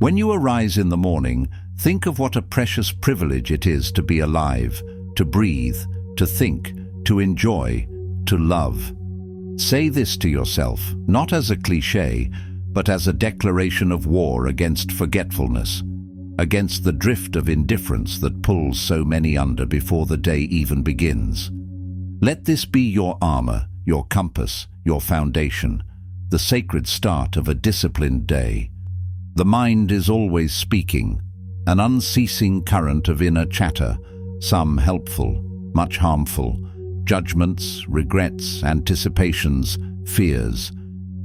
When you arise in the morning, think of what a precious privilege it is to be alive, to breathe, to think, to enjoy, to love. Say this to yourself, not as a cliché, but as a declaration of war against forgetfulness, against the drift of indifference that pulls so many under before the day even begins. Let this be your armor, your compass, your foundation, the sacred start of a disciplined day. The mind is always speaking, an unceasing current of inner chatter, some helpful, much harmful, judgments, regrets, anticipations, fears.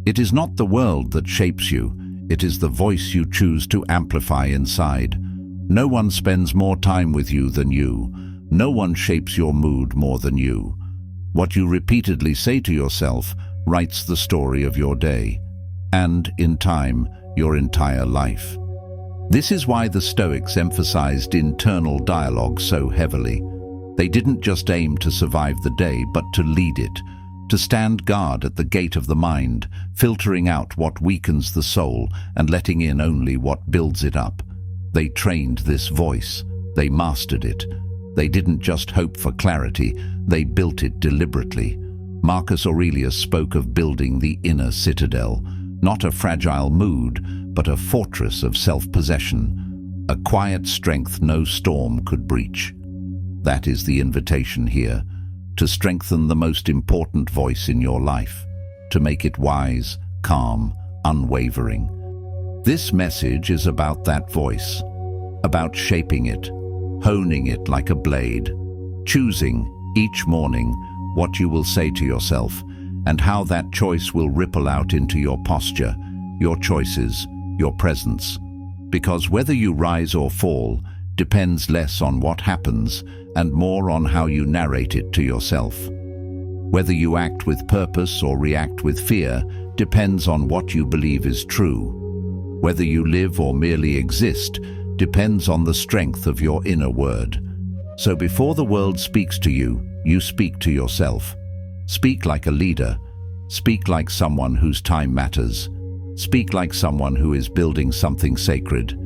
It is not the world that shapes you, it is the voice you choose to amplify inside. No one spends more time with you than you. No one shapes your mood more than you. What you repeatedly say to yourself writes the story of your day, and, in time, your entire life. This is why the Stoics emphasized internal dialogue so heavily. They didn't just aim to survive the day, but to lead it, to stand guard at the gate of the mind, filtering out what weakens the soul and letting in only what builds it up. They trained this voice. They mastered it. They didn't just hope for clarity, they built it deliberately. Marcus Aurelius spoke of building the inner citadel, not a fragile mood, but a fortress of self-possession, a quiet strength no storm could breach. That is the invitation here, to strengthen the most important voice in your life, to make it wise, calm, unwavering. This message is about that voice, about shaping it, honing it like a blade, choosing each morning what you will say to yourself and how that choice will ripple out into your posture, your choices, your presence. Because whether you rise or fall depends less on what happens and more on how you narrate it to yourself. Whether you act with purpose or react with fear depends on what you believe is true. Whether you live or merely exist depends on the strength of your inner word. So before the world speaks to you, you speak to yourself. Speak like a leader. Speak like someone whose time matters. Speak like someone who is building something sacred.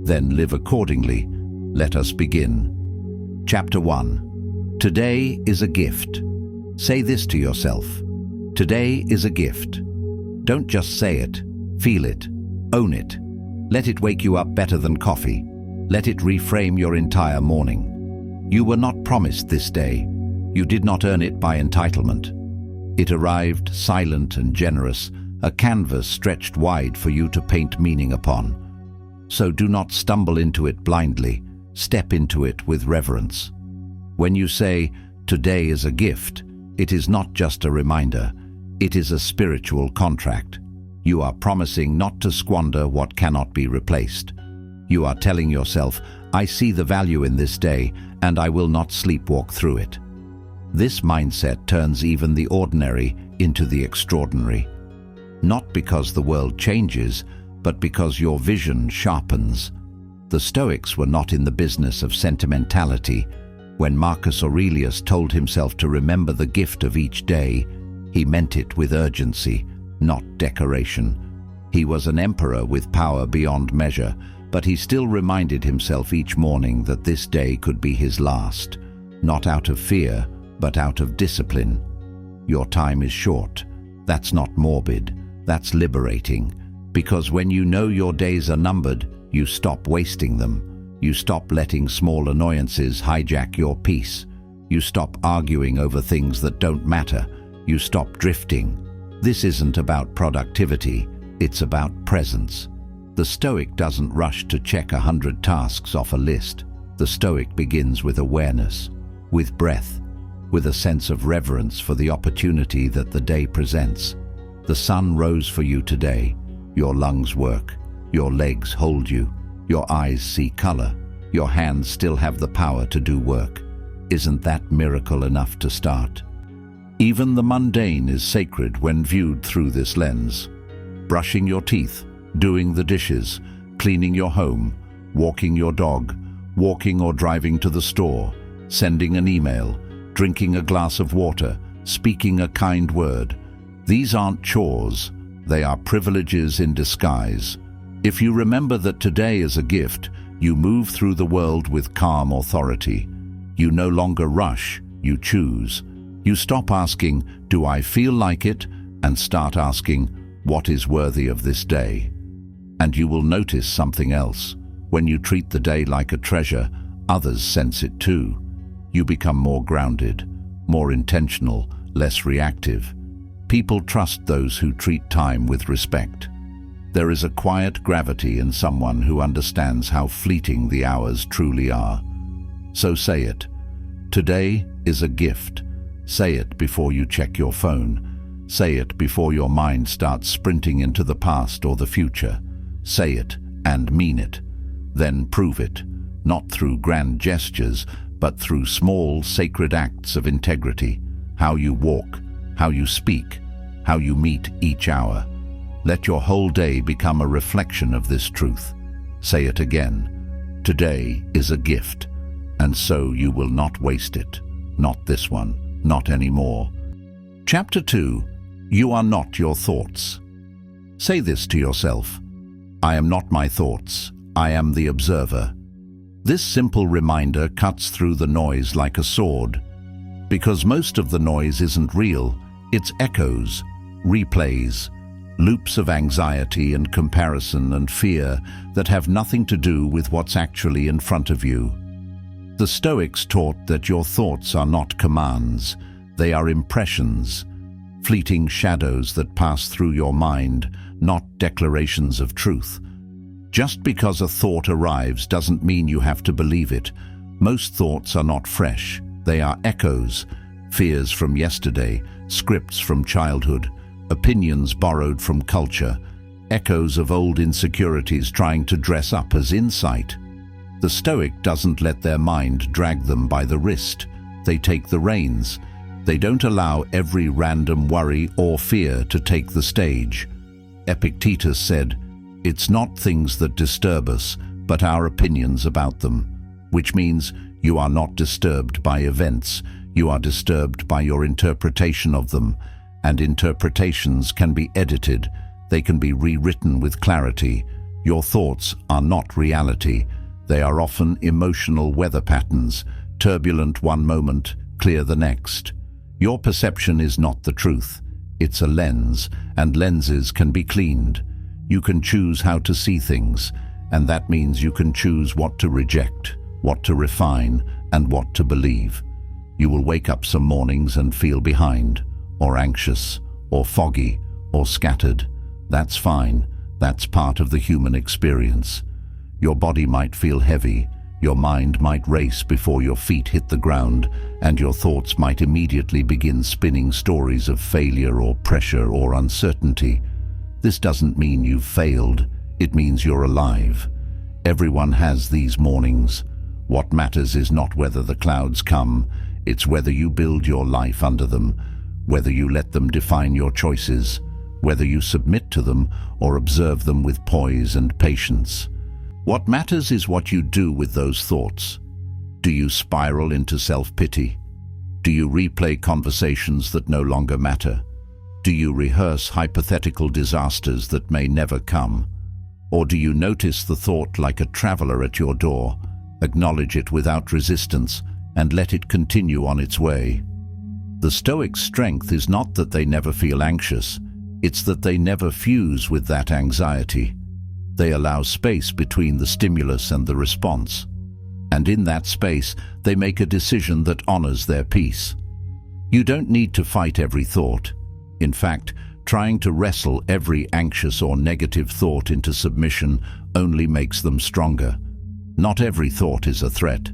Then live accordingly. Let us begin. Chapter 1. Today is a gift. Say this to yourself. Today is a gift. Don't just say it. Feel it. Own it. Let it wake you up better than coffee. Let it reframe your entire morning. You were not promised this day. You did not earn it by entitlement. It arrived silent and generous, a canvas stretched wide for you to paint meaning upon. So do not stumble into it blindly. Step into it with reverence. When you say, "Today is a gift," it is not just a reminder. It is a spiritual contract. You are promising not to squander what cannot be replaced. You are telling yourself, "I see the value in this day, and I will not sleepwalk through it." This mindset turns even the ordinary into the extraordinary. Not because the world changes, but because your vision sharpens. The Stoics were not in the business of sentimentality. When Marcus Aurelius told himself to remember the gift of each day, he meant it with urgency, not decoration. He was an emperor with power beyond measure, but he still reminded himself each morning that this day could be his last, not out of fear, but out of discipline. Your time is short. That's not morbid, that's liberating, because when you know your days are numbered, you stop wasting them. You stop letting small annoyances hijack your peace. You stop arguing over things that don't matter. You stop drifting. This isn't about productivity, it's about presence. The Stoic doesn't rush to check 100 tasks off a list. The Stoic begins with awareness, with breath, with a sense of reverence for the opportunity that the day presents. The sun rose for you today. Your lungs work. Your legs hold you. Your eyes see color. Your hands still have the power to do work. Isn't that miracle enough to start? Even the mundane is sacred when viewed through this lens. Brushing your teeth, doing the dishes, cleaning your home, walking your dog, walking or driving to the store, sending an email, drinking a glass of water, speaking a kind word. These aren't chores, they are privileges in disguise. If you remember that today is a gift, you move through the world with calm authority. You no longer rush, you choose. You stop asking, "Do I feel like it?" and start asking, "What is worthy of this day?" And you will notice something else. When you treat the day like a treasure, others sense it too. You become more grounded, more intentional, less reactive. People trust those who treat time with respect. There is a quiet gravity in someone who understands how fleeting the hours truly are. So say it. Today is a gift. Say it before you check your phone. Say it before your mind starts sprinting into the past or the future. Say it and mean it. Then prove it, not through grand gestures, but through small, sacred acts of integrity. How you walk, how you speak, how you meet each hour. Let your whole day become a reflection of this truth. Say it again. Today is a gift, and so you will not waste it. Not this one, not anymore. Chapter 2. You are not your thoughts. Say this to yourself. I am not my thoughts. I am the observer. This simple reminder cuts through the noise like a sword. Because most of the noise isn't real, it's echoes, replays, loops of anxiety and comparison and fear that have nothing to do with what's actually in front of you. The Stoics taught that your thoughts are not commands, they are impressions, fleeting shadows that pass through your mind, not declarations of truth. Just because a thought arrives doesn't mean you have to believe it. Most thoughts are not fresh, they are echoes, fears from yesterday, scripts from childhood, opinions borrowed from culture, echoes of old insecurities trying to dress up as insight. The Stoic doesn't let their mind drag them by the wrist. They take the reins. They don't allow every random worry or fear to take the stage. Epictetus said, "It's not things that disturb us, but our opinions about them," which means you are not disturbed by events, you are disturbed by your interpretation of them. And interpretations can be edited, they can be rewritten with clarity. Your thoughts are not reality. They are often emotional weather patterns, turbulent one moment, clear the next. Your perception is not the truth. It's a lens, and lenses can be cleaned. You can choose how to see things, and that means you can choose what to reject, what to refine, and what to believe. You will wake up some mornings and feel behind, or anxious, or foggy, or scattered. That's fine. That's part of the human experience. Your body might feel heavy, your mind might race before your feet hit the ground, and your thoughts might immediately begin spinning stories of failure or pressure or uncertainty. This doesn't mean you've failed. It means you're alive. Everyone has these mornings. What matters is not whether the clouds come, it's whether you build your life under them, whether you let them define your choices, whether you submit to them or observe them with poise and patience. What matters is what you do with those thoughts. Do you spiral into self-pity? Do you replay conversations that no longer matter? Do you rehearse hypothetical disasters that may never come? Or do you notice the thought like a traveler at your door, acknowledge it without resistance, and let it continue on its way? The Stoics' strength is not that they never feel anxious, it's that they never fuse with that anxiety. They allow space between the stimulus and the response. And in that space, they make a decision that honors their peace. You don't need to fight every thought. In fact, trying to wrestle every anxious or negative thought into submission only makes them stronger. Not every thought is a threat.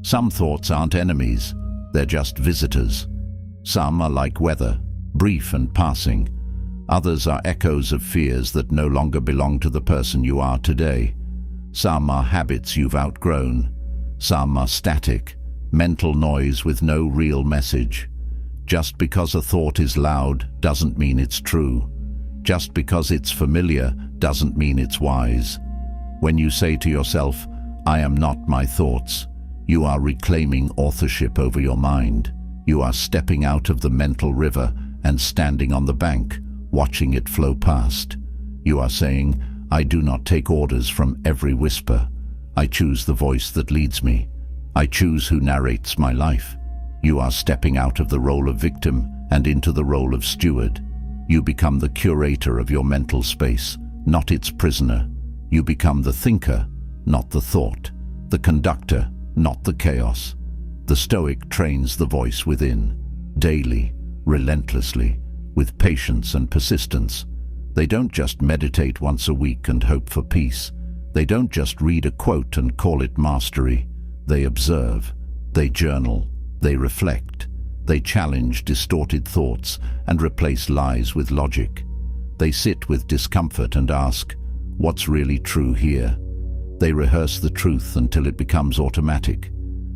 Some thoughts aren't enemies, they're just visitors. Some are like weather, brief and passing. Others are echoes of fears that no longer belong to the person you are today. Some are habits you've outgrown. Some are static, mental noise with no real message. Just because a thought is loud doesn't mean it's true. Just because it's familiar doesn't mean it's wise. When you say to yourself, "I am not my thoughts," you are reclaiming authorship over your mind. You are stepping out of the mental river and standing on the bank, watching it flow past. You are saying, I do not take orders from every whisper. I choose the voice that leads me. I choose who narrates my life. You are stepping out of the role of victim and into the role of steward. You become the curator of your mental space, not its prisoner. You become the thinker, not the thought, the conductor, not the chaos. The Stoic trains the voice within, daily, relentlessly, with patience and persistence. They don't just meditate once a week and hope for peace. They don't just read a quote and call it mastery. They observe, they journal, they reflect. They challenge distorted thoughts and replace lies with logic. They sit with discomfort and ask, what's really true here? They rehearse the truth until it becomes automatic.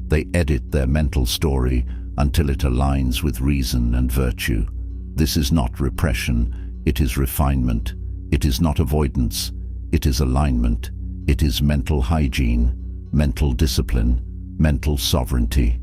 They edit their mental story until it aligns with reason and virtue. This is not repression, it is refinement. It is not avoidance, it is alignment. It is mental hygiene, mental discipline, mental sovereignty.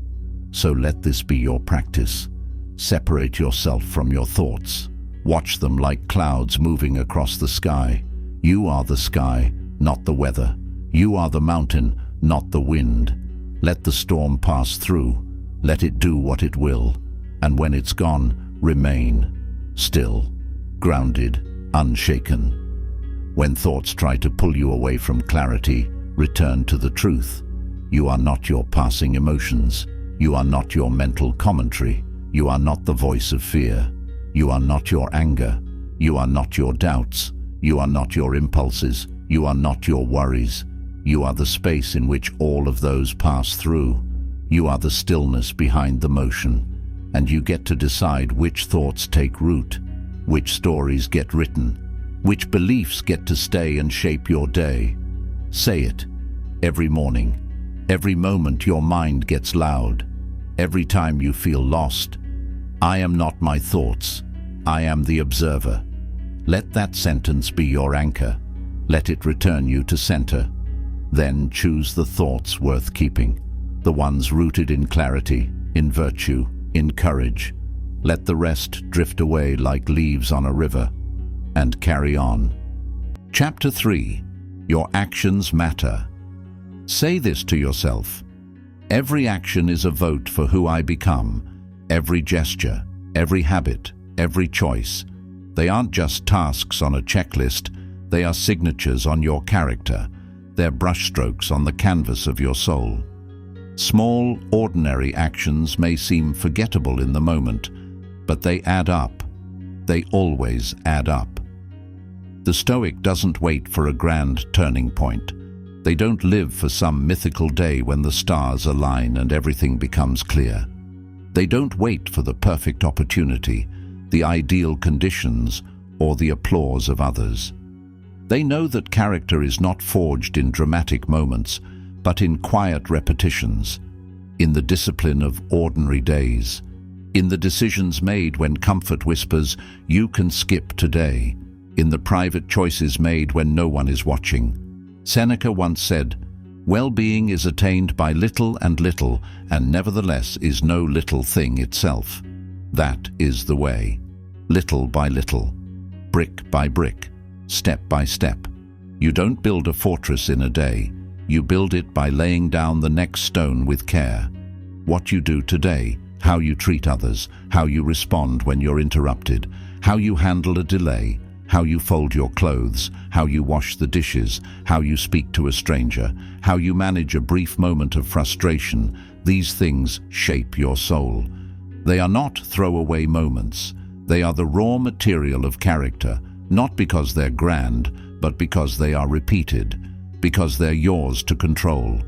So let this be your practice. Separate yourself from your thoughts. Watch them like clouds moving across the sky. You are the sky, not the weather. You are the mountain, not the wind. Let the storm pass through. Let it do what it will. And when it's gone, remain still, grounded, unshaken. When thoughts try to pull you away from clarity, return to the truth. You are not your passing emotions. You are not your mental commentary. You are not the voice of fear. You are not your anger. You are not your doubts. You are not your impulses. You are not your worries. You are the space in which all of those pass through. You are the stillness behind the motion. And you get to decide which thoughts take root, which stories get written, which beliefs get to stay and shape your day. Say it every morning, every moment your mind gets loud, every time you feel lost. I am not my thoughts. I am the observer. Let that sentence be your anchor. Let it return you to center. Then choose the thoughts worth keeping, the ones rooted in clarity, in virtue, in courage. Let the rest drift away like leaves on a river, and carry on. Chapter 3. Your actions matter. Say this to yourself. Every action is a vote for who I become. Every gesture, every habit, every choice. They aren't just tasks on a checklist, they are signatures on your character. They're brushstrokes on the canvas of your soul. Small, ordinary actions may seem forgettable in the moment, but they add up. They always add up. The Stoic doesn't wait for a grand turning point. They don't live for some mythical day when the stars align and everything becomes clear. They don't wait for the perfect opportunity, the ideal conditions, or the applause of others. They know that character is not forged in dramatic moments, but in quiet repetitions, in the discipline of ordinary days, in the decisions made when comfort whispers, "You can skip today," in the private choices made when no one is watching. Seneca once said, "Well-being is attained by little and little, and nevertheless is no little thing itself." That is the way. Little by little, brick by brick, step by step. You don't build a fortress in a day. You build it by laying down the next stone with care. What you do today, how you treat others, how you respond when you're interrupted, how you handle a delay, how you fold your clothes, how you wash the dishes, how you speak to a stranger, how you manage a brief moment of frustration, these things shape your soul. They are not throwaway moments. They are the raw material of character, not because they're grand, but because they are repeated, because they're yours to control.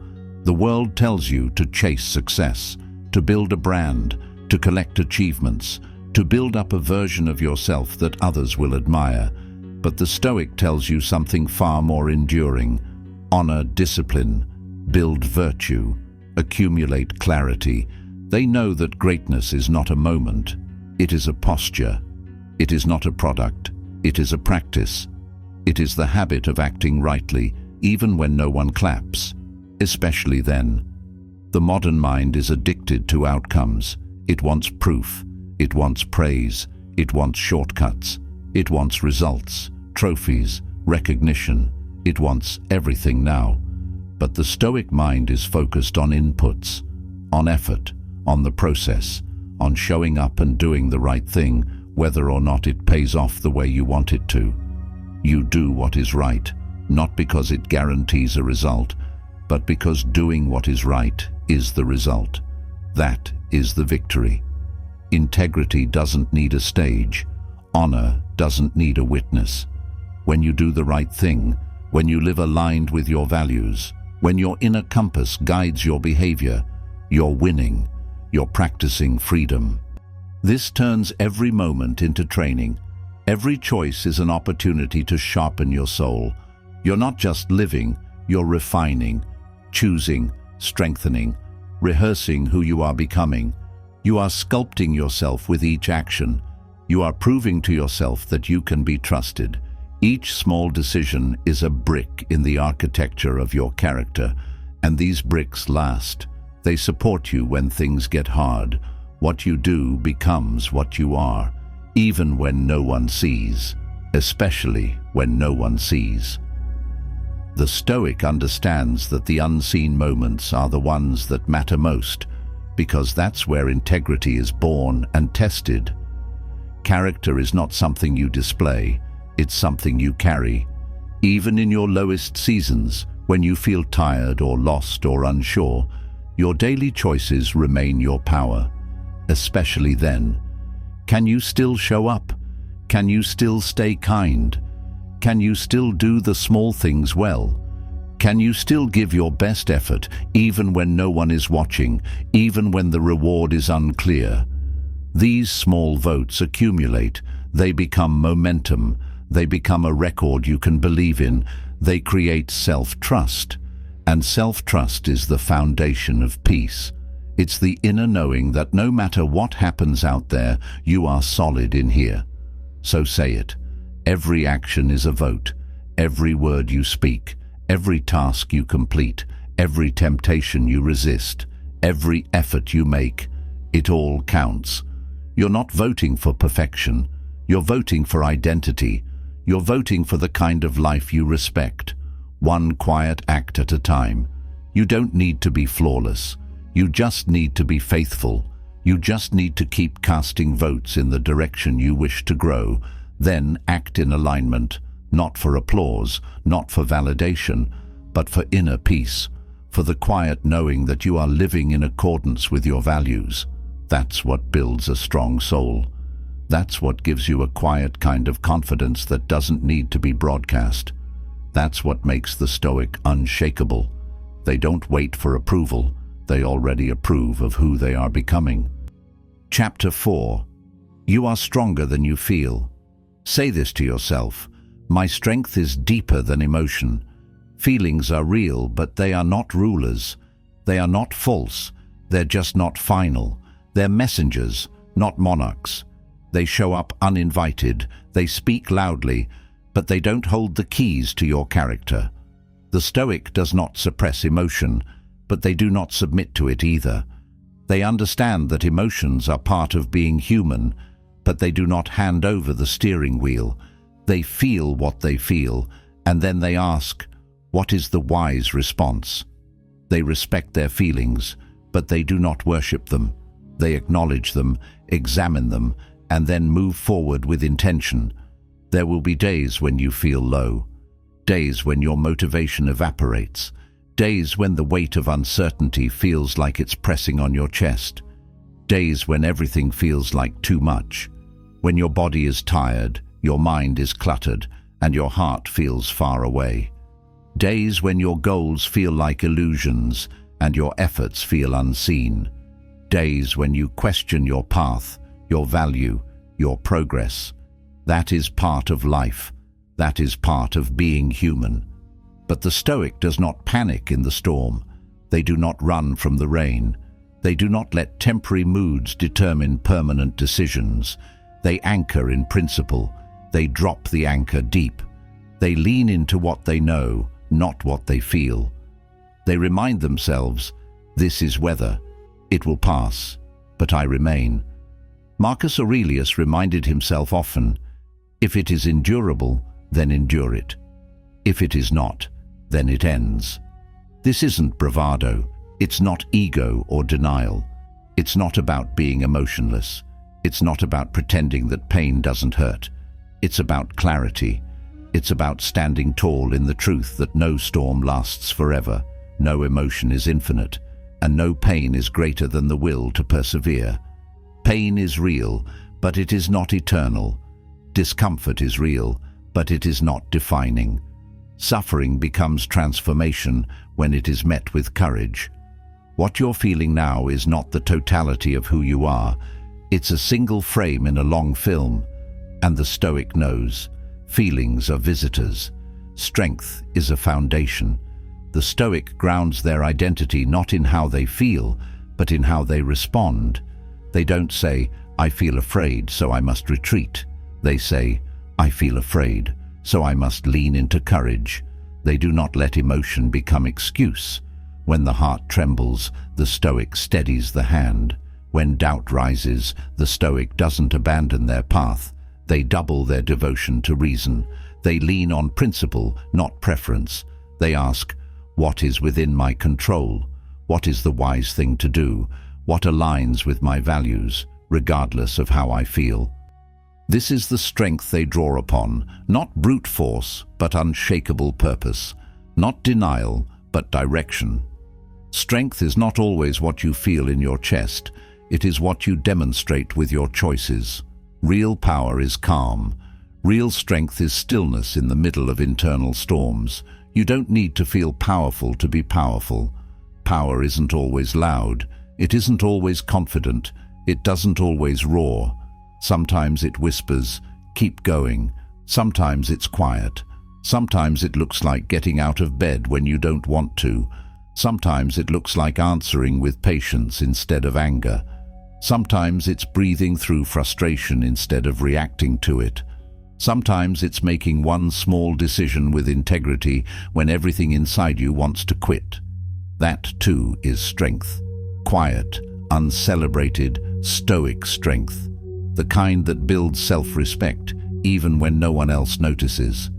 The world tells you to chase success, to build a brand, to collect achievements, to build up a version of yourself that others will admire. But the Stoic tells you something far more enduring. Honor discipline, build virtue, accumulate clarity. They know that greatness is not a moment. It is a posture. It is not a product. It is a practice. It is the habit of acting rightly, even when no one claps, especially then. The modern mind is addicted to outcomes. It wants proof. It wants praise. It wants shortcuts. It wants results, trophies, recognition. It wants everything now. But the Stoic mind is focused on inputs, on effort, on the process, on showing up and doing the right thing, whether or not it pays off the way you want it to. You do what is right, not because it guarantees a result, but because doing what is right is the result. That is the victory. Integrity doesn't need a stage. Honor doesn't need a witness. When you do the right thing, when you live aligned with your values, when your inner compass guides your behavior, you're winning. You're practicing freedom. This turns every moment into training. Every choice is an opportunity to sharpen your soul. You're not just living, you're refining, choosing, strengthening, rehearsing who you are becoming. You are sculpting yourself with each action. You are proving to yourself that you can be trusted. Each small decision is a brick in the architecture of your character, and these bricks last. They support you when things get hard. What you do becomes what you are, even when no one sees, especially when no one sees. The Stoic understands that the unseen moments are the ones that matter most, because that's where integrity is born and tested. Character is not something you display, it's something you carry. Even in your lowest seasons, when you feel tired or lost or unsure, your daily choices remain your power. Especially then. Can you still show up? Can you still stay kind? Can you still do the small things well? Can you still give your best effort even when no one is watching, even when the reward is unclear? These small votes accumulate. They become momentum. They become a record you can believe in. They create self-trust. And self-trust is the foundation of peace. It's the inner knowing that no matter what happens out there, you are solid in here. So say it. Every action is a vote. Every word you speak, every task you complete, every temptation you resist, every effort you make, it all counts. You're not voting for perfection. You're voting for identity. You're voting for the kind of life you respect. One quiet act at a time. You don't need to be flawless. You just need to be faithful. You just need to keep casting votes in the direction you wish to grow. Then act in alignment, not for applause, not for validation, but for inner peace, for the quiet knowing that you are living in accordance with your values. That's what builds a strong soul. That's what gives you a quiet kind of confidence that doesn't need to be broadcast. That's what makes the Stoic unshakable. They don't wait for approval. They already approve of who they are becoming. Chapter 4. You are stronger than you feel. Say this to yourself. My strength is deeper than emotion. Feelings are real, but they are not rulers. They are not false. They're just not final. They're messengers, not monarchs. They show up uninvited. They speak loudly, but they don't hold the keys to your character. The Stoic does not suppress emotion, but they do not submit to it either. They understand that emotions are part of being human, but they do not hand over the steering wheel. They feel what they feel, and then they ask, what is the wise response? They respect their feelings, but they do not worship them. They acknowledge them, examine them, and then move forward with intention. There will be days when you feel low, days when your motivation evaporates, days when the weight of uncertainty feels like it's pressing on your chest, days when everything feels like too much, when your body is tired, your mind is cluttered, and your heart feels far away. Days when your goals feel like illusions and your efforts feel unseen. Days when you question your path, your value, your progress. That is part of life. That is part of being human. But the Stoic does not panic in the storm. They do not run from the rain. They do not let temporary moods determine permanent decisions. They anchor in principle. They drop the anchor deep. They lean into what they know, not what they feel. They remind themselves, this is weather. It will pass, but I remain. Marcus Aurelius reminded himself often, if it is endurable, then endure it. If it is not, then it ends. This isn't bravado. It's not ego or denial. It's not about being emotionless. It's not about pretending that pain doesn't hurt. It's about clarity. It's about standing tall in the truth that no storm lasts forever, no emotion is infinite, and no pain is greater than the will to persevere. Pain is real, but it is not eternal. Discomfort is real, but it is not defining. Suffering becomes transformation when it is met with courage. What you're feeling now is not the totality of who you are. It's a single frame in a long film, and the Stoic knows. Feelings are visitors. Strength is a foundation. The Stoic grounds their identity not in how they feel, but in how they respond. They don't say, "I feel afraid, so I must retreat." They say, "I feel afraid, so I must lean into courage." They do not let emotion become excuse. When the heart trembles, the Stoic steadies the hand. When doubt rises, the Stoic doesn't abandon their path. They double their devotion to reason. They lean on principle, not preference. They ask, what is within my control? What is the wise thing to do? What aligns with my values, regardless of how I feel? This is the strength they draw upon, not brute force, but unshakable purpose, not denial, but direction. Strength is not always what you feel in your chest. It is what you demonstrate with your choices. Real power is calm. Real strength is stillness in the middle of internal storms. You don't need to feel powerful to be powerful. Power isn't always loud. It isn't always confident. It doesn't always roar. Sometimes it whispers, "Keep going." Sometimes it's quiet. Sometimes it looks like getting out of bed when you don't want to. Sometimes it looks like answering with patience instead of anger. Sometimes it's breathing through frustration instead of reacting to it. Sometimes it's making one small decision with integrity when everything inside you wants to quit. That too is strength. Quiet, uncelebrated, stoic strength. The kind that builds self-respect even when no one else notices.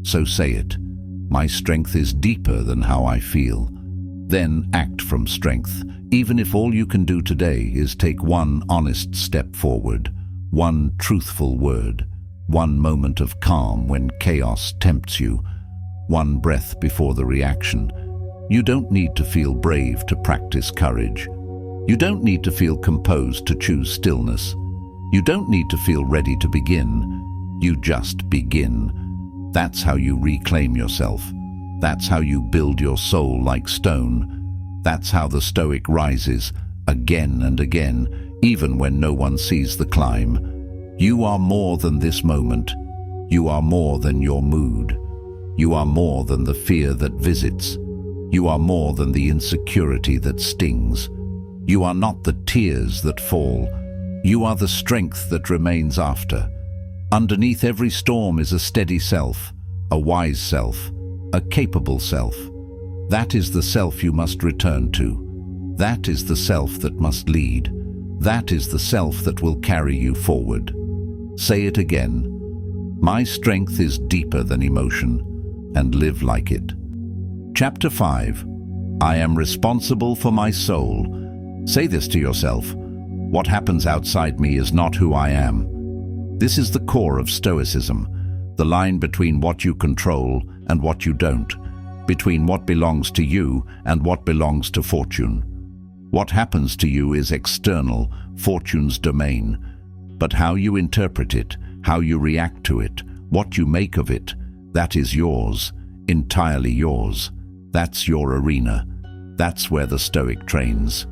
So say it. My strength is deeper than how I feel. Then act from strength, even if all you can do today is take one honest step forward, one truthful word, one moment of calm when chaos tempts you, one breath before the reaction. You don't need to feel brave to practice courage. You don't need to feel composed to choose stillness. You don't need to feel ready to begin. You just begin. That's how you reclaim yourself. That's how you build your soul like stone. That's how the Stoic rises, again and again, even when no one sees the climb. You are more than this moment. You are more than your mood. You are more than the fear that visits. You are more than the insecurity that stings. You are not the tears that fall. You are the strength that remains after. Underneath every storm is a steady self, a wise self, a capable self. That is the self you must return to. That is the self that must lead. That is the self that will carry you forward. Say it again. My strength is deeper than emotion, and live like it. Chapter 5. I am responsible for my soul. Say this to yourself. What happens outside me is not who I am. This is the core of Stoicism, the line between what you control and what you don't, between what belongs to you and what belongs to fortune. What happens to you is external, fortune's domain. But how you interpret it, how you react to it, what you make of it, that is yours, entirely yours. That's your arena. That's where the Stoic trains.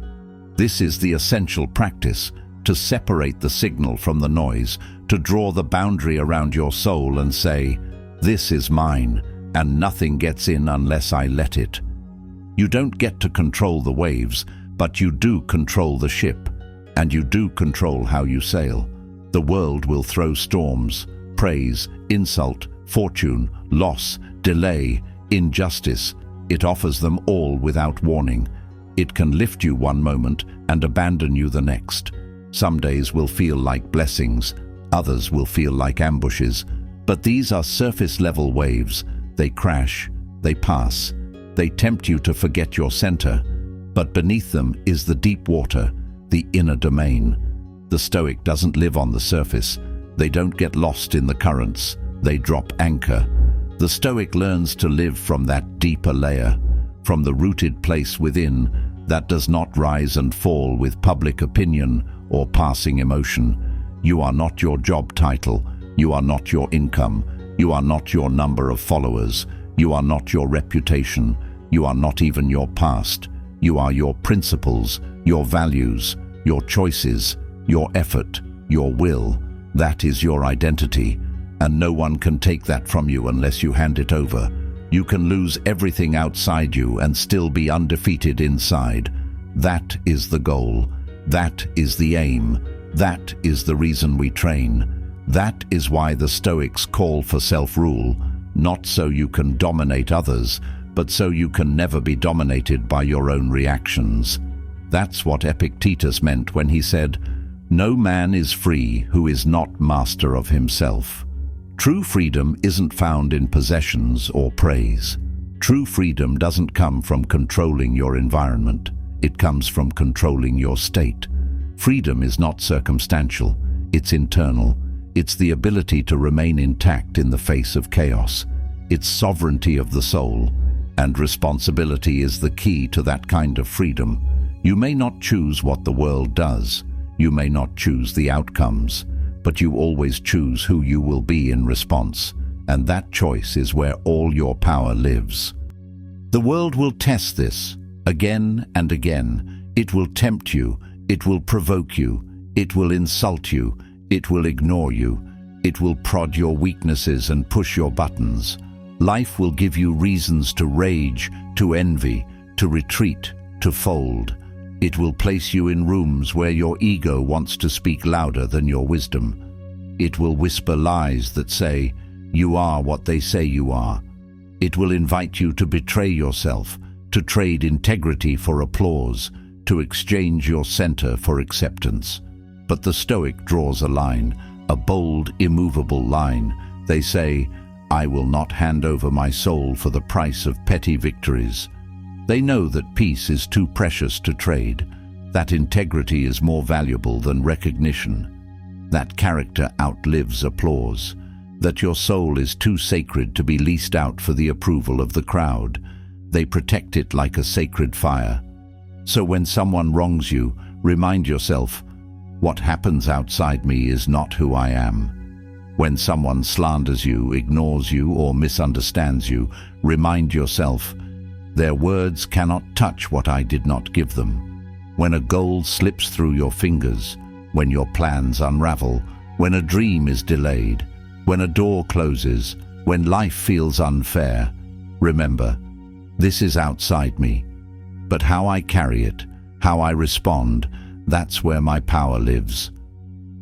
This is the essential practice, to separate the signal from the noise, to draw the boundary around your soul and say, this is mine, and nothing gets in unless I let it. You don't get to control the waves, but you do control the ship, and you do control how you sail. The world will throw storms, praise, insult, fortune, loss, delay, injustice. It offers them all without warning. It can lift you one moment and abandon you the next. Some days will feel like blessings, others will feel like ambushes, but these are surface-level waves. they crash, they pass, they tempt you to forget your center, but beneath them is the deep water, the inner domain. The Stoic doesn't live on the surface. They don't get lost in the currents. They drop anchor. The Stoic learns to live from that deeper layer, from the rooted place within that does not rise and fall with public opinion or passing emotion. You are not your job title. You are not your income. You are not your number of followers. You are not your reputation. You are not even your past. You are your principles, your values, your choices, your effort, your will. That is your identity, and no one can take that from you unless you hand it over. You can lose everything outside you and still be undefeated inside. That is the goal. That is the aim. That is the reason we train. That is why the Stoics call for self-rule, not so you can dominate others, but so you can never be dominated by your own reactions. That's what Epictetus meant when he said, "No man is free who is not master of himself." True freedom isn't found in possessions or praise. True freedom doesn't come from controlling your environment. It comes from controlling your state. Freedom is not circumstantial. It's internal. It's the ability to remain intact in the face of chaos. It's sovereignty of the soul. And responsibility is the key to that kind of freedom. You may not choose what the world does. You may not choose the outcomes, but you always choose who you will be in response, and that choice is where all your power lives. The world will test this again and again. It will tempt you, it will provoke you, it will insult you, it will ignore you, it will prod your weaknesses and push your buttons. Life will give you reasons to rage, to envy, to retreat, to fold. It will place you in rooms where your ego wants to speak louder than your wisdom. It will whisper lies that say, "You are what they say you are." It will invite you to betray yourself, to trade integrity for applause, to exchange your center for acceptance. But the Stoic draws a line, a bold, immovable line. They say, "I will not hand over my soul for the price of petty victories." They know that peace is too precious to trade, that integrity is more valuable than recognition, that character outlives applause, that your soul is too sacred to be leased out for the approval of the crowd. They protect it like a sacred fire. So when someone wrongs you, remind yourself, what happens outside me is not who I am. When someone slanders you, ignores you, or misunderstands you, remind yourself, their words cannot touch what I did not give them. When a goal slips through your fingers, when your plans unravel, when a dream is delayed, when a door closes, when life feels unfair, remember, this is outside me. But how I carry it, how I respond, that's where my power lives.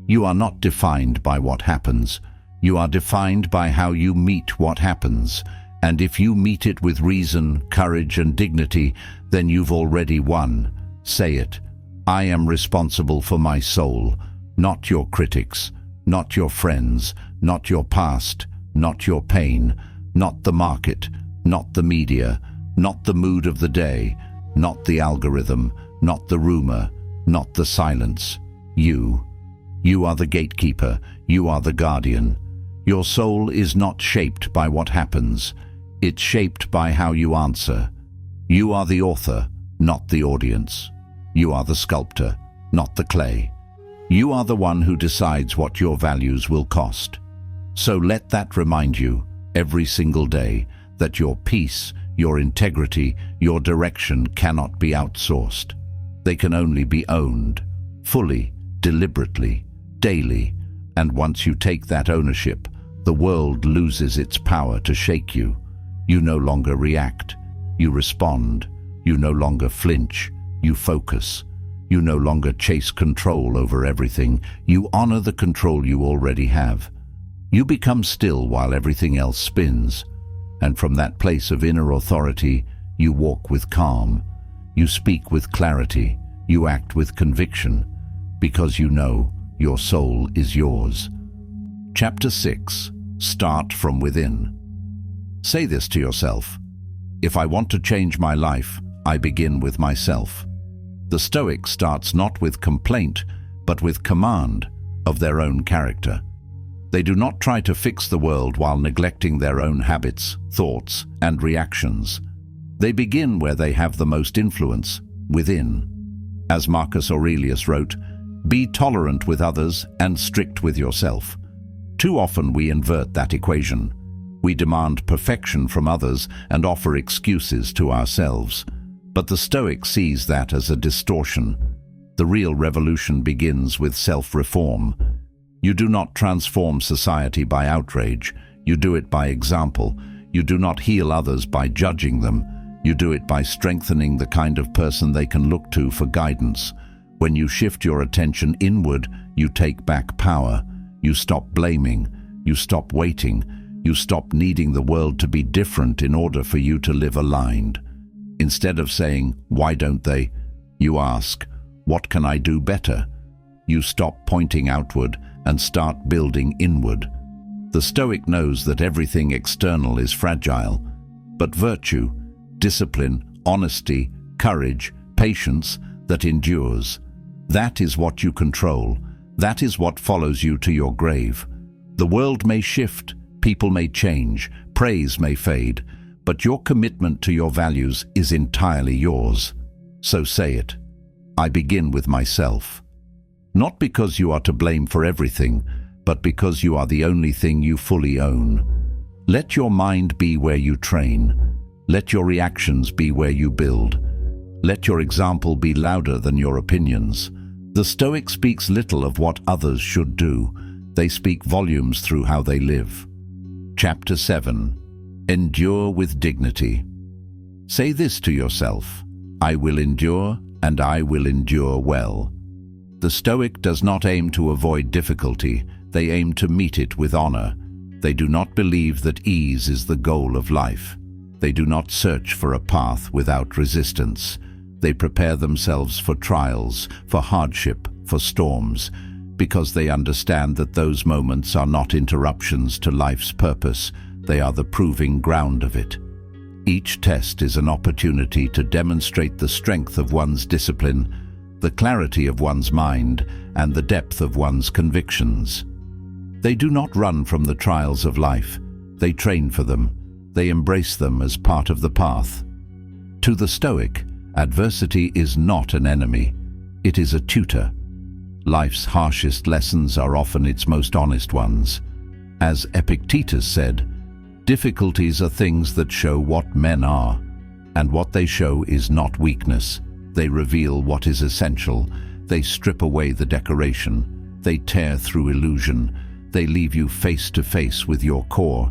You are not defined by what happens. You are defined by how you meet what happens. And if you meet it with reason, courage, and dignity, then you've already won. Say it. I am responsible for my soul, not your critics, not your friends, not your past, not your pain, not the market, not the media, not the mood of the day, not the algorithm, not the rumor, not the silence. You. You are the gatekeeper. You are the guardian. Your soul is not shaped by what happens. It's shaped by how you answer. You are the author, not the audience. You are the sculptor, not the clay. You are the one who decides what your values will cost. So let that remind you, every single day, that your peace, your integrity, your direction cannot be outsourced. They can only be owned, fully, deliberately, daily. And once you take that ownership, the world loses its power to shake you. You no longer react, you respond. You no longer flinch, you focus. You no longer chase control over everything. You honor the control you already have. You become still while everything else spins. And from that place of inner authority, you walk with calm. You speak with clarity. You act with conviction, because you know your soul is yours. Chapter 6. Start from within. Say this to yourself. If I want to change my life, I begin with myself. The Stoic starts not with complaint, but with command of their own character. They do not try to fix the world while neglecting their own habits, thoughts, and reactions. They begin where they have the most influence, within. As Marcus Aurelius wrote, "Be tolerant with others and strict with yourself." Too often we invert that equation. We demand perfection from others and offer excuses to ourselves. But the Stoic sees that as a distortion. The real revolution begins with self-reform. You do not transform society by outrage. You do it by example. You do not heal others by judging them. You do it by strengthening the kind of person they can look to for guidance. When you shift your attention inward, you take back power. You stop blaming. You stop waiting. You stop needing the world to be different in order for you to live aligned. Instead of saying, "Why don't they?" you ask, "What can I do better?" You stop pointing outward and start building inward. The Stoic knows that everything external is fragile, but virtue, discipline, honesty, courage, patience that endures, that is what you control. That is what follows you to your grave. The world may shift, people may change, praise may fade, but your commitment to your values is entirely yours. So say it. I begin with myself. Not because you are to blame for everything, but because you are the only thing you fully own. Let your mind be where you train. Let your reactions be where you build. Let your example be louder than your opinions. The Stoic speaks little of what others should do. They speak volumes through how they live. Chapter 7. Endure with dignity. Say this to yourself: I will endure, and I will endure well. The Stoic does not aim to avoid difficulty, they aim to meet it with honor. They do not believe that ease is the goal of life. They do not search for a path without resistance. They prepare themselves for trials, for hardship, for storms, because they understand that those moments are not interruptions to life's purpose, they are the proving ground of it. Each test is an opportunity to demonstrate the strength of one's discipline, the clarity of one's mind, and the depth of one's convictions. They do not run from the trials of life. They train for them. They embrace them as part of the path. To the Stoic, adversity is not an enemy. It is a tutor. Life's harshest lessons are often its most honest ones. As Epictetus said, difficulties are things that show what men are, and what they show is not weakness. They reveal what is essential. They strip away the decoration. They tear through illusion. They leave you face to face with your core.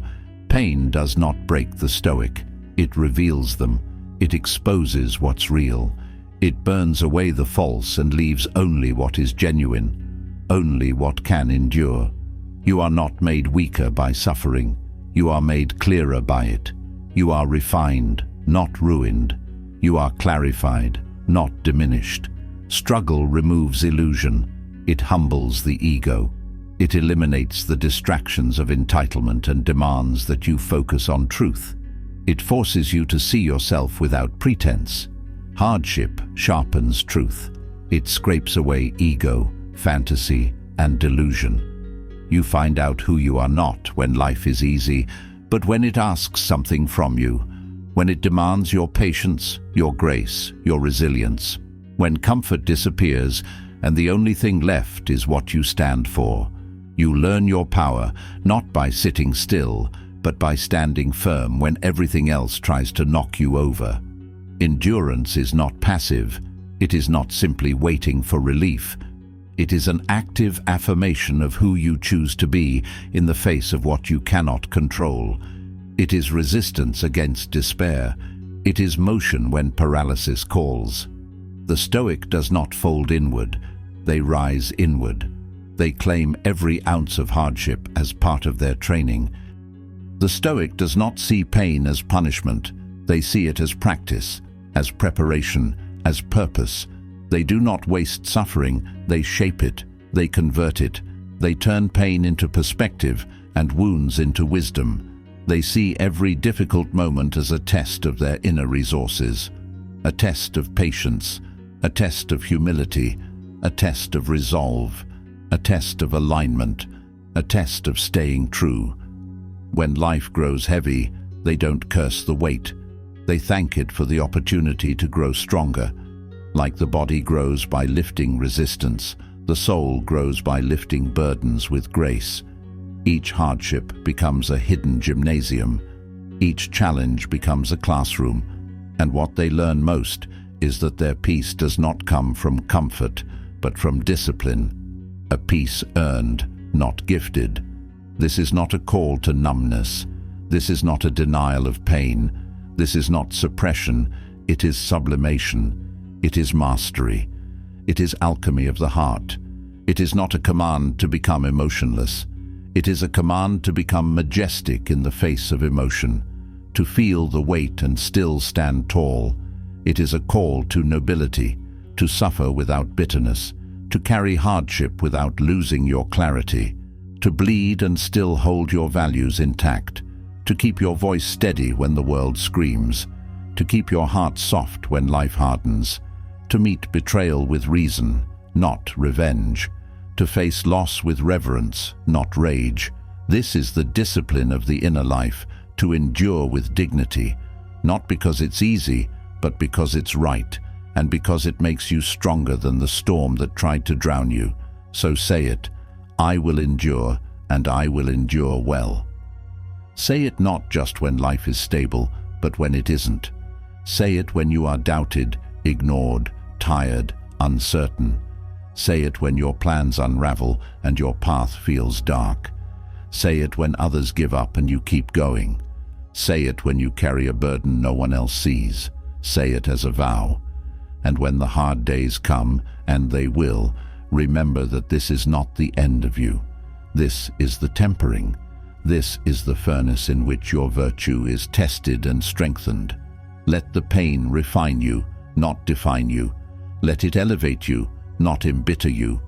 Pain does not break the Stoic. It reveals them. It exposes what's real. It burns away the false and leaves only what is genuine, only what can endure. You are not made weaker by suffering. You are made clearer by it. You are refined, not ruined. You are clarified, not diminished. Struggle removes illusion. It humbles the ego. It eliminates the distractions of entitlement and demands that you focus on truth. It forces you to see yourself without pretense. Hardship sharpens truth. It scrapes away ego, fantasy, and delusion. You find out who you are not when life is easy, but when it asks something from you, when it demands your patience, your grace, your resilience, when comfort disappears and the only thing left is what you stand for. You learn your power, not by sitting still, but by standing firm when everything else tries to knock you over. Endurance is not passive. It is not simply waiting for relief. It is an active affirmation of who you choose to be in the face of what you cannot control. It is resistance against despair. It is motion when paralysis calls. The Stoic does not fold inward. They rise inward. They claim every ounce of hardship as part of their training. The Stoic does not see pain as punishment. They see it as practice, as preparation, as purpose. They do not waste suffering. They shape it. They convert it. They turn pain into perspective and wounds into wisdom. They see every difficult moment as a test of their inner resources, a test of patience, a test of humility, a test of resolve, a test of alignment, a test of staying true. When life grows heavy, they don't curse the weight. They thank it for the opportunity to grow stronger. Like the body grows by lifting resistance, the soul grows by lifting burdens with grace. Each hardship becomes a hidden gymnasium. Each challenge becomes a classroom. And what they learn most is that their peace does not come from comfort, but from discipline. A peace earned, not gifted. This is not a call to numbness. This is not a denial of pain. This is not suppression. It is sublimation. It is mastery. It is alchemy of the heart. It is not a command to become emotionless. It is a command to become majestic in the face of emotion, to feel the weight and still stand tall. It is a call to nobility, to suffer without bitterness, to carry hardship without losing your clarity, to bleed and still hold your values intact, to keep your voice steady when the world screams, to keep your heart soft when life hardens, to meet betrayal with reason, not revenge, to face loss with reverence, not rage. This is the discipline of the inner life, to endure with dignity, not because it's easy, but because it's right, and because it makes you stronger than the storm that tried to drown you. So say it, I will endure, and I will endure well. Say it not just when life is stable, but when it isn't. Say it when you are doubted, ignored, tired, uncertain. Say it when your plans unravel and your path feels dark. Say it when others give up and you keep going. Say it when you carry a burden no one else sees. Say it as a vow. And when the hard days come, and they will, remember that this is not the end of you. This is the tempering. This is the furnace in which your virtue is tested and strengthened. Let the pain refine you, not define you. Let it elevate you, not embitter you.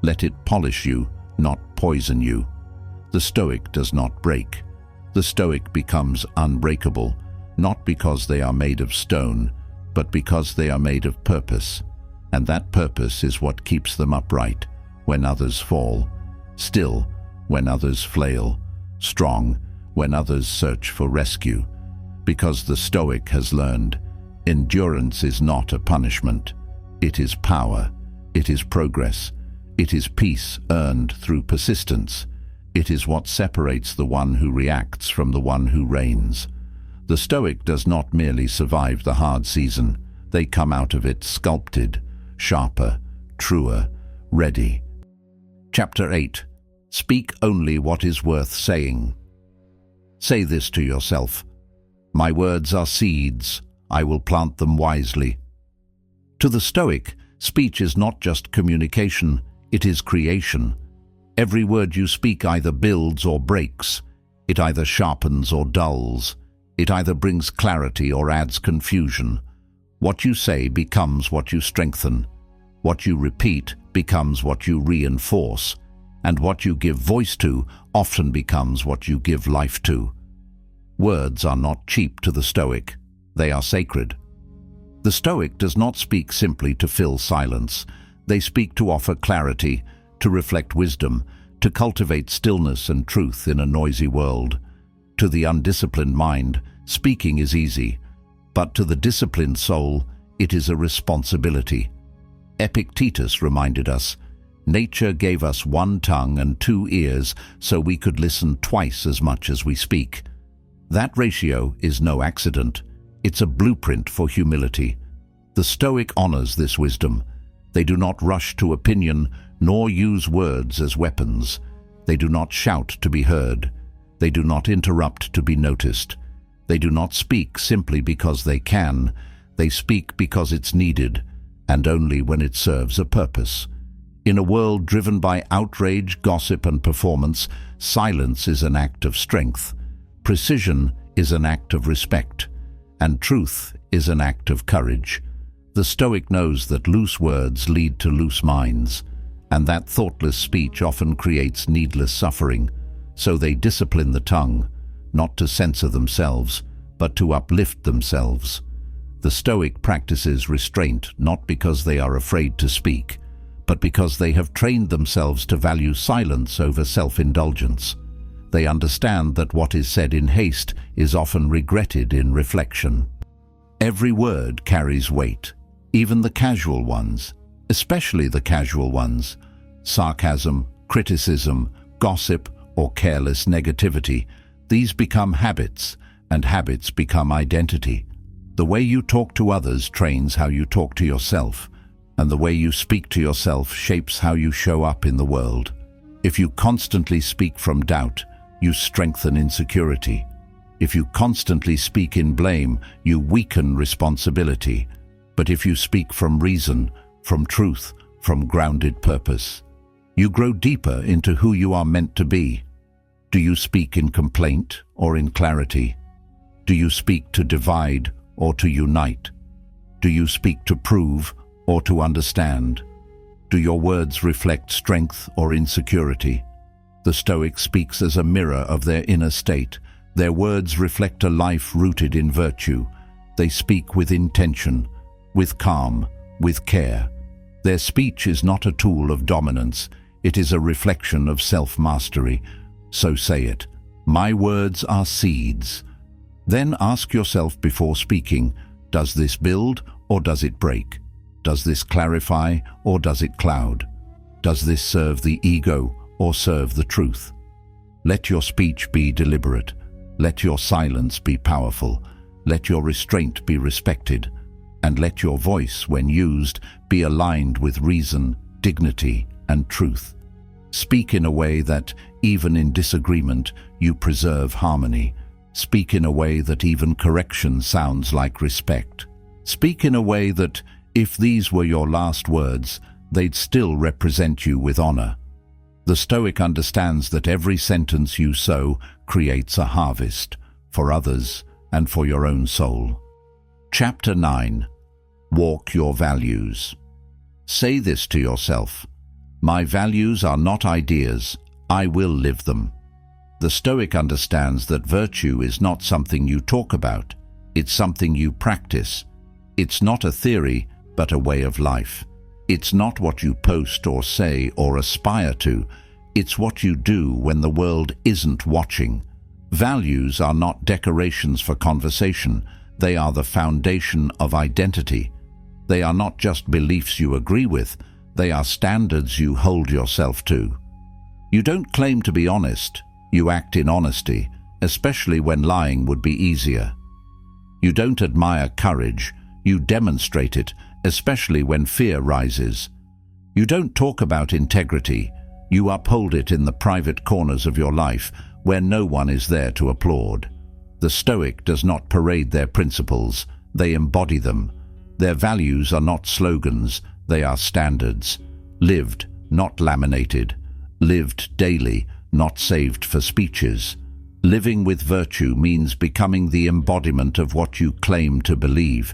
Let it polish you, not poison you. The Stoic does not break. The Stoic becomes unbreakable, not because they are made of stone, but because they are made of purpose. And that purpose is what keeps them upright when others fall, still when others flail, strong when others search for rescue. Because the Stoic has learned, endurance is not a punishment. It is power. It is progress. It is peace earned through persistence. It is what separates the one who reacts from the one who reigns. The Stoic does not merely survive the hard season. They come out of it sculpted, sharper, truer, ready. Chapter 8. Speak only what is worth saying. Say this to yourself. My words are seeds. I will plant them wisely. To the Stoic, speech is not just communication, it is creation. Every word you speak either builds or breaks. It either sharpens or dulls. It either brings clarity or adds confusion. What you say becomes what you strengthen. What you repeat becomes what you reinforce. And what you give voice to often becomes what you give life to. Words are not cheap to the Stoic. They are sacred. The Stoic does not speak simply to fill silence. They speak to offer clarity, to reflect wisdom, to cultivate stillness and truth in a noisy world. To the undisciplined mind, speaking is easy, but to the disciplined soul, it is a responsibility. Epictetus reminded us, nature gave us one tongue and two ears so we could listen twice as much as we speak. That ratio is no accident. It's a blueprint for humility. The Stoic honors this wisdom. They do not rush to opinion, nor use words as weapons. They do not shout to be heard. They do not interrupt to be noticed. They do not speak simply because they can. They speak because it's needed, and only when it serves a purpose. In a world driven by outrage, gossip, and performance, silence is an act of strength. Precision is an act of respect, and truth is an act of courage. The Stoic knows that loose words lead to loose minds, and that thoughtless speech often creates needless suffering. So they discipline the tongue, not to censor themselves, but to uplift themselves. The Stoic practices restraint not because they are afraid to speak, but because they have trained themselves to value silence over self-indulgence. They understand that what is said in haste is often regretted in reflection. Every word carries weight, even the casual ones, especially the casual ones. Sarcasm, criticism, gossip, or careless negativity, these become habits, and habits become identity. The way you talk to others trains how you talk to yourself, and the way you speak to yourself shapes how you show up in the world. If you constantly speak from doubt, you strengthen insecurity. If you constantly speak in blame, you weaken responsibility. But if you speak from reason, from truth, from grounded purpose, you grow deeper into who you are meant to be. Do you speak in complaint or in clarity? Do you speak to divide or to unite? Do you speak to prove or to understand? Do your words reflect strength or insecurity? The Stoic speaks as a mirror of their inner state. Their words reflect a life rooted in virtue. They speak with intention, with calm, with care. Their speech is not a tool of dominance. It is a reflection of self-mastery. So say it. My words are seeds. Then ask yourself before speaking, does this build or does it break? Does this clarify or does it cloud? Does this serve the ego or serve the truth? Let your speech be deliberate. Let your silence be powerful. Let your restraint be respected. And let your voice, when used, be aligned with reason, dignity, and truth. Speak in a way that, even in disagreement, you preserve harmony. Speak in a way that even correction sounds like respect. Speak in a way that, if these were your last words, they'd still represent you with honor. The Stoic understands that every sentence you sow creates a harvest, for others and for your own soul. Chapter 9. Walk your values. Say this to yourself. My values are not ideas. I will live them. The Stoic understands that virtue is not something you talk about. It's something you practice. It's not a theory, but a way of life. It's not what you post or say or aspire to. It's what you do when the world isn't watching. Values are not decorations for conversation. They are the foundation of identity. They are not just beliefs you agree with. They are standards you hold yourself to. You don't claim to be honest. You act in honesty, especially when lying would be easier. You don't admire courage. You demonstrate it, especially when fear rises. You don't talk about integrity. You uphold it in the private corners of your life where no one is there to applaud. The Stoic does not parade their principles. They embody them. Their values are not slogans. They are standards. Lived, not laminated. Lived daily, not saved for speeches. Living with virtue means becoming the embodiment of what you claim to believe.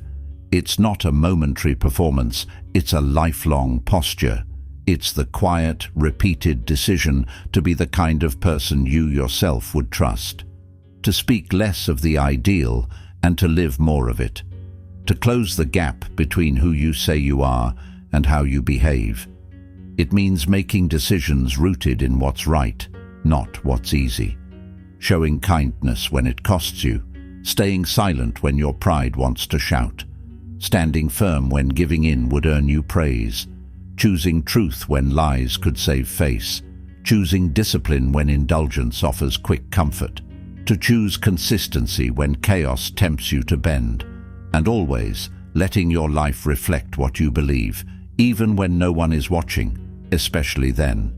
It's not a momentary performance, it's a lifelong posture. It's the quiet, repeated decision to be the kind of person you yourself would trust. To speak less of the ideal and to live more of it. To close the gap between who you say you are and how you behave. It means making decisions rooted in what's right, not what's easy. Showing kindness when it costs you. Staying silent when your pride wants to shout. Standing firm when giving in would earn you praise. Choosing truth when lies could save face. Choosing discipline when indulgence offers quick comfort. To choose consistency when chaos tempts you to bend. And always letting your life reflect what you believe, even when no one is watching, especially then.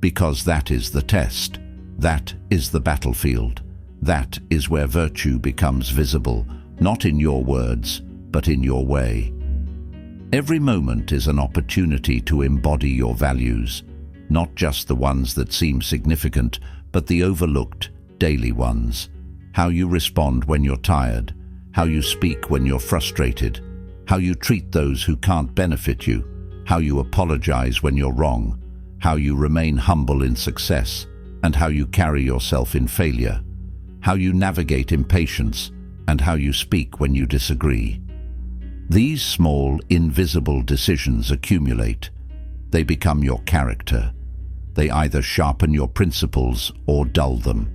Because that is the test. That is the battlefield. That is where virtue becomes visible, not in your words, but in your way. Every moment is an opportunity to embody your values, not just the ones that seem significant, but the overlooked, daily ones. How you respond when you're tired, how you speak when you're frustrated, how you treat those who can't benefit you, how you apologize when you're wrong, how you remain humble in success, and how you carry yourself in failure. how you navigate impatience, and how you speak when you disagree. These small, invisible decisions accumulate. They become your character. They either sharpen your principles or dull them.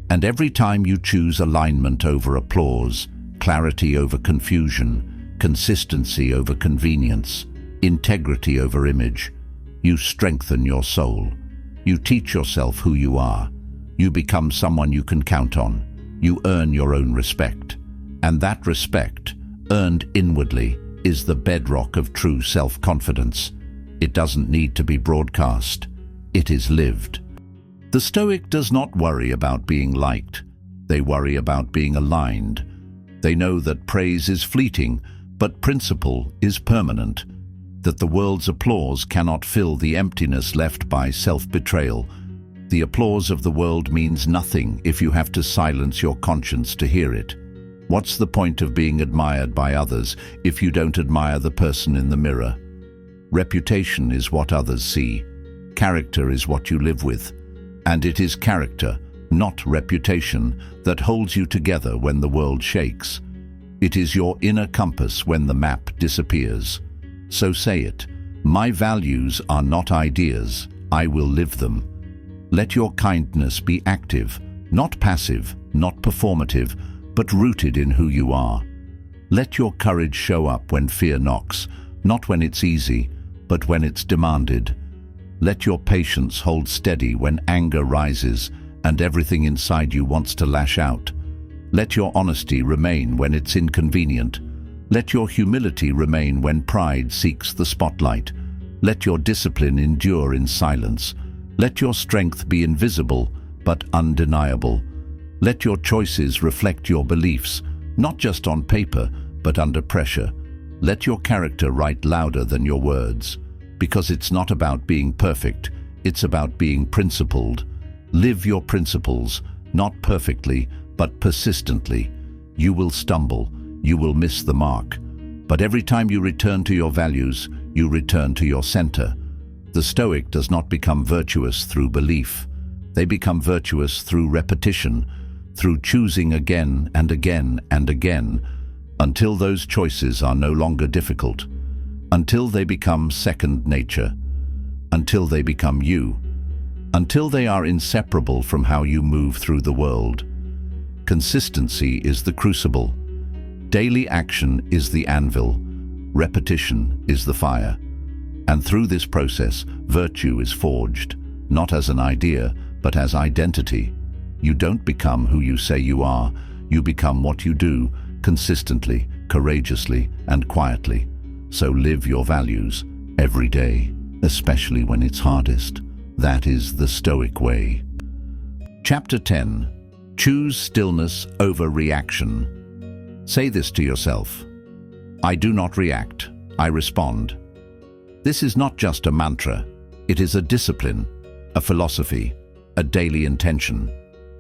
And every time you choose alignment over applause, clarity over confusion, consistency over convenience, integrity over image, you strengthen your soul. You teach yourself who you are. You become someone you can count on. You earn your own respect. And that respect, earned inwardly, is the bedrock of true self-confidence. It doesn't need to be broadcast. It is lived. The Stoic does not worry about being liked. They worry about being aligned. They know that praise is fleeting, but principle is permanent. That the world's applause cannot fill the emptiness left by self-betrayal. The applause of the world means nothing if you have to silence your conscience to hear it. What's the point of being admired by others if you don't admire the person in the mirror? Reputation is what others see. Character is what you live with. And it is character, not reputation, that holds you together when the world shakes. It is your inner compass when the map disappears. So say it. My values are not ideas. I will live them. Let your kindness be active, not passive, not performative, but rooted in who you are. Let your courage show up when fear knocks, not when it's easy, but when it's demanded. Let your patience hold steady when anger rises and everything inside you wants to lash out. Let your honesty remain when it's inconvenient. Let your humility remain when pride seeks the spotlight. Let your discipline endure in silence. Let your strength be invisible but undeniable. Let your choices reflect your beliefs, not just on paper, but under pressure. Let your character write louder than your words. Because it's not about being perfect, it's about being principled. Live your principles, not perfectly, but persistently. You will stumble, you will miss the mark. But every time you return to your values, you return to your center. The Stoic does not become virtuous through belief. They become virtuous through repetition, through choosing again and again and again, until those choices are no longer difficult. Until they become second nature, until they become you, until they are inseparable from how you move through the world. Consistency is the crucible. Daily action is the anvil. Repetition is the fire. And through this process, virtue is forged, not as an idea, but as identity. You don't become who you say you are. You become what you do, consistently, courageously, and quietly. So live your values every day, especially when it's hardest. That is the Stoic way. Chapter 10. Choose stillness over reaction. Say this to yourself. I do not react, I respond. This is not just a mantra. It is a discipline, a philosophy, a daily intention.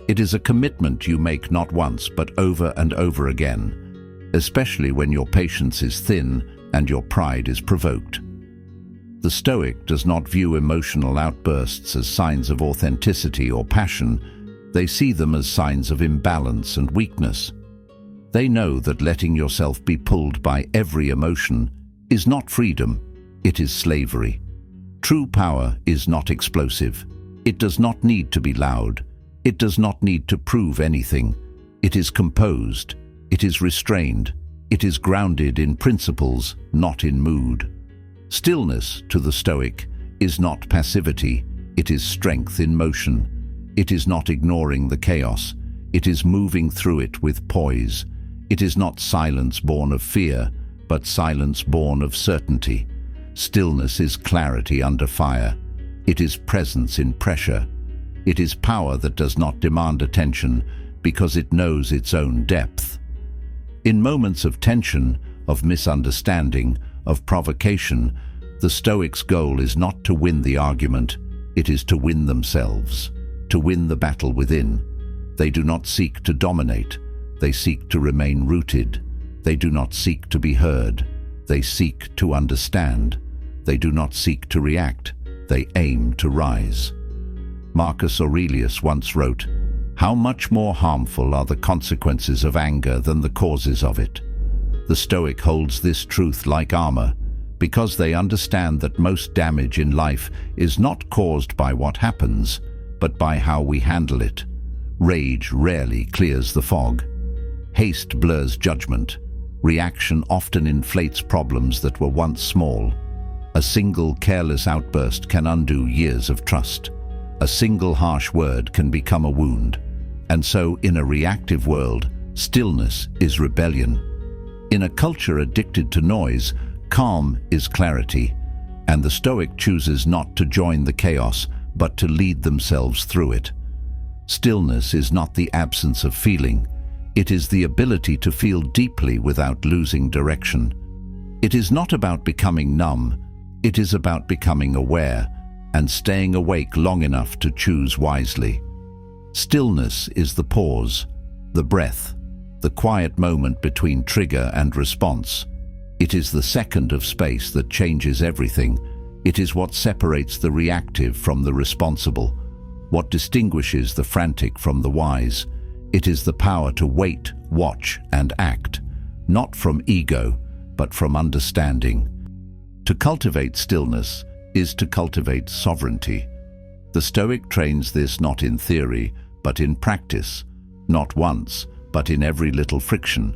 It is a commitment you make not once but over and over again, especially when your patience is thin and your pride is provoked. The Stoic does not view emotional outbursts as signs of authenticity or passion. They see them as signs of imbalance and weakness. They know that letting yourself be pulled by every emotion is not freedom, it is slavery. True power is not explosive. It does not need to be loud. It does not need to prove anything. It is composed. It is restrained. It is grounded in principles, not in mood. Stillness, to the Stoic, is not passivity. It is strength in motion. It is not ignoring the chaos. It is moving through it with poise. It is not silence born of fear, but silence born of certainty. Stillness is clarity under fire. It is presence in pressure. It is power that does not demand attention because it knows its own depth. In moments of tension, of misunderstanding, of provocation, the Stoics' goal is not to win the argument, it is to win themselves, to win the battle within. They do not seek to dominate, they seek to remain rooted. They do not seek to be heard, they seek to understand. They do not seek to react, they aim to rise. Marcus Aurelius once wrote, How much more harmful are the consequences of anger than the causes of it? The Stoic holds this truth like armor, because they understand that most damage in life is not caused by what happens, but by how we handle it. Rage rarely clears the fog. Haste blurs judgment. Reaction often inflates problems that were once small. A single careless outburst can undo years of trust. A single harsh word can become a wound. And so, in a reactive world, stillness is rebellion. In a culture addicted to noise, calm is clarity, and the Stoic chooses not to join the chaos, but to lead themselves through it. Stillness is not the absence of feeling. It is the ability to feel deeply without losing direction. It is not about becoming numb. It is about becoming aware and staying awake long enough to choose wisely. Stillness is the pause, the breath, the quiet moment between trigger and response. It is the second of space that changes everything. It is what separates the reactive from the responsible, what distinguishes the frantic from the wise. It is the power to wait, watch, and act, not from ego, but from understanding. To cultivate stillness is to cultivate sovereignty. The Stoic trains this not in theory, but in practice, not once, but in every little friction.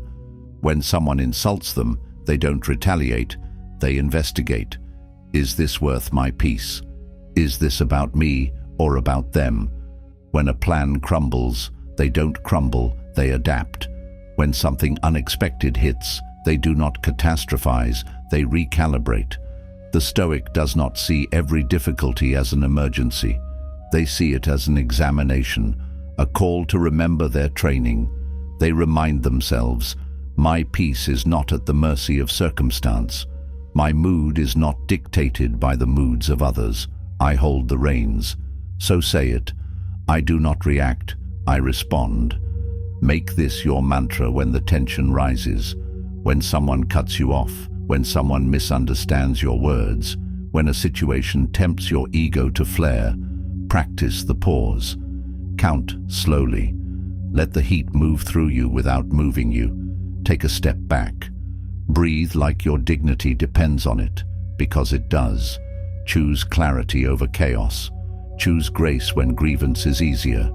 When someone insults them, they don't retaliate, they investigate. Is this worth my peace? Is this about me or about them? When a plan crumbles, they don't crumble, they adapt. When something unexpected hits, they do not catastrophize, they recalibrate. The Stoic does not see every difficulty as an emergency. They see it as an examination, a call to remember their training. They remind themselves, my peace is not at the mercy of circumstance. My mood is not dictated by the moods of others. I hold the reins. So say it. I do not react, I respond. Make this your mantra when the tension rises, when someone cuts you off, when someone misunderstands your words, when a situation tempts your ego to flare. Practice the pause. Count slowly. Let the heat move through you without moving you. Take a step back. Breathe like your dignity depends on it, because it does. Choose clarity over chaos. Choose grace when grievance is easier.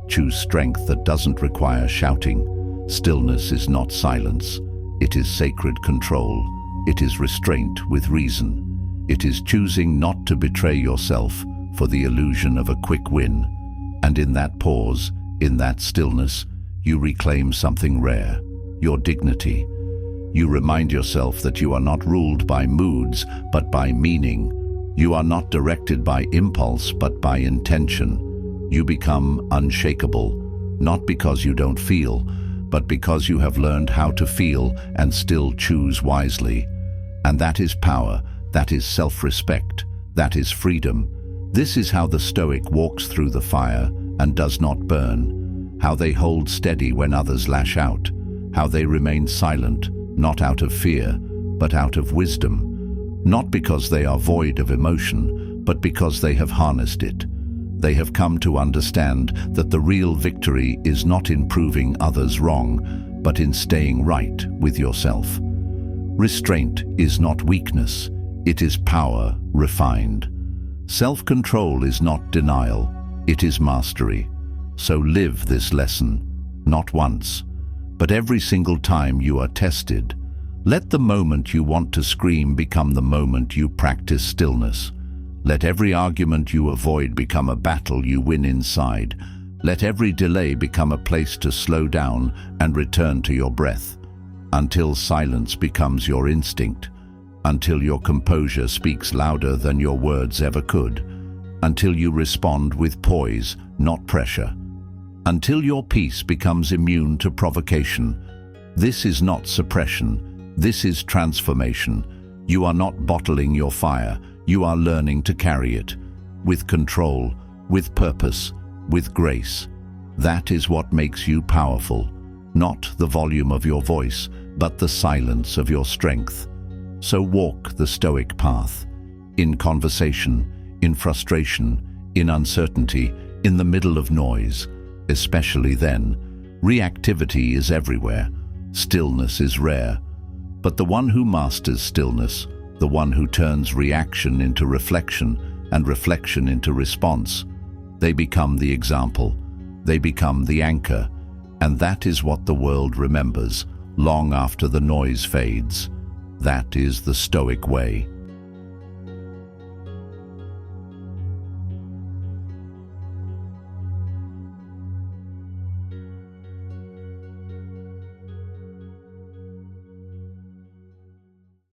Choose strength that doesn't require shouting. Stillness is not silence. It is sacred control. It is restraint with reason. It is choosing not to betray yourself for the illusion of a quick win. And in that pause, in that stillness, you reclaim something rare, your dignity. You remind yourself that you are not ruled by moods, but by meaning. You are not directed by impulse, but by intention. You become unshakable, not because you don't feel, but because you have learned how to feel and still choose wisely. And that is power, that is self-respect, that is freedom. This is how the Stoic walks through the fire and does not burn, how they hold steady when others lash out, how they remain silent, not out of fear, but out of wisdom, not because they are void of emotion, but because they have harnessed it. They have come to understand that the real victory is not in proving others wrong, but in staying right with yourself. Restraint is not weakness, it is power refined. Self-control is not denial, it is mastery. So live this lesson, not once, but every single time you are tested. Let the moment you want to scream become the moment you practice stillness. Let every argument you avoid become a battle you win inside. Let every delay become a place to slow down and return to your breath, until silence becomes your instinct, until your composure speaks louder than your words ever could, until you respond with poise, not pressure, until your peace becomes immune to provocation. This is not suppression, this is transformation. You are not bottling your fire, you are learning to carry it, with control, with purpose, with grace. That is what makes you powerful, not the volume of your voice, but the silence of your strength. So walk the Stoic path, in conversation, in frustration, in uncertainty, in the middle of noise. especially then. Reactivity is everywhere. Stillness is rare. But the one who masters stillness, the one who turns reaction into reflection and reflection into response, they become the example. They become the anchor. And that is what the world remembers long after the noise fades. That is the Stoic way.